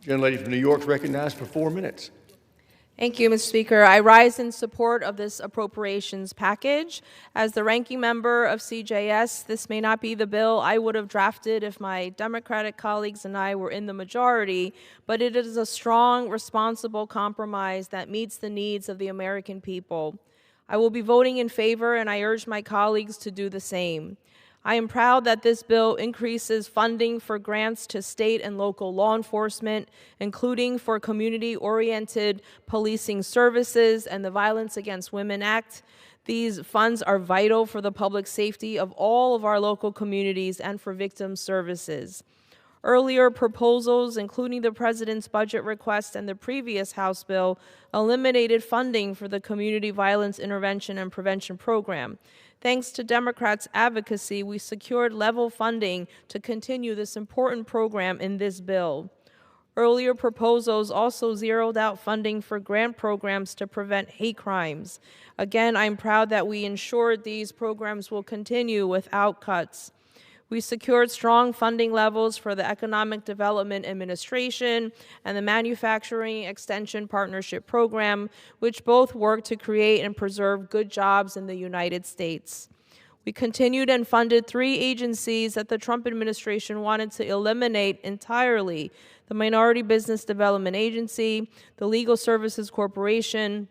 Gentlelady from New York is recognized for 4 minutes. Thank you, Mr. Speaker. I rise in support of this appropriations package. As the ranking member of CJS, this may not be the bill I would have drafted if my Democratic colleagues and I were in the majority, but it is a strong, responsible compromise that meets the needs of the American people. I will be voting in favor, and I urge my colleagues to do the same. I am proud that this bill increases funding for grants to state and local law enforcement, including for community-oriented policing services and the Violence Against Women Act. These funds are vital for the public safety of all of our local communities and for victim services. Earlier proposals, including the President's budget request and the previous House bill, eliminated funding for the Community Violence Intervention and Prevention Program. Thanks to Democrats' advocacy, we secured level funding to continue this important program in this bill. Earlier proposals also zeroed out funding for grant programs to prevent hate crimes. Again, I'm proud that we ensured these programs will continue without cuts. We secured strong funding levels for the Economic Development Administration and the Manufacturing Extension Partnership Program, which both work to create and preserve good jobs in the United States. We continued and funded 3 agencies that the Trump administration wanted to eliminate entirely: the Minority Business Development Agency, the Legal Services Corporation,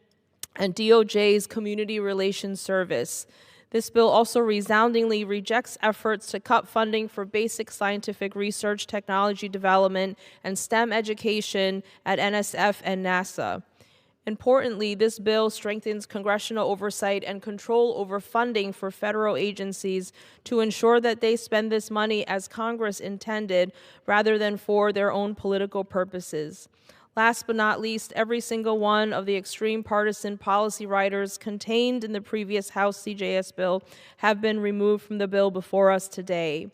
and DOJ's Community Relations Service. This bill also resoundingly rejects efforts to cut funding for basic scientific research, technology development, and STEM education at NSF and NASA. Importantly, this bill strengthens congressional oversight and control over funding for federal agencies to ensure that they spend this money as Congress intended rather than for their own political purposes. Last but not least, every single one of the extreme partisan policy riders contained in the previous House CJS bill have been removed from the bill before us today.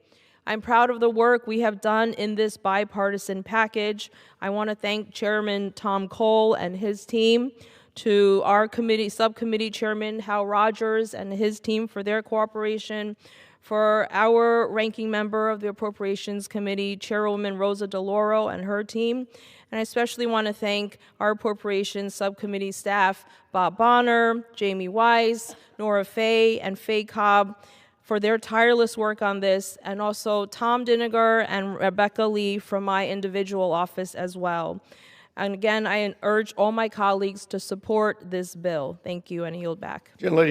I'm proud of the work we have done in this bipartisan package. I want to thank Chairman Tom Cole and his team, to our subcommittee chairman Hal Rogers and his team for their cooperation, for our ranking member of the Appropriations Committee, Chairwoman Rosa DeLauro and her team. And I especially want to thank our Appropriations Subcommittee staff, Bob Bonner, Jamie Wise, Nora Fay, and Faye Cobb, for their tireless work on this, and also Tom Diniger and Rebecca Lee from my individual office as well. And again, I urge all my colleagues to support this bill. Thank you, and I yield back. Gentlelady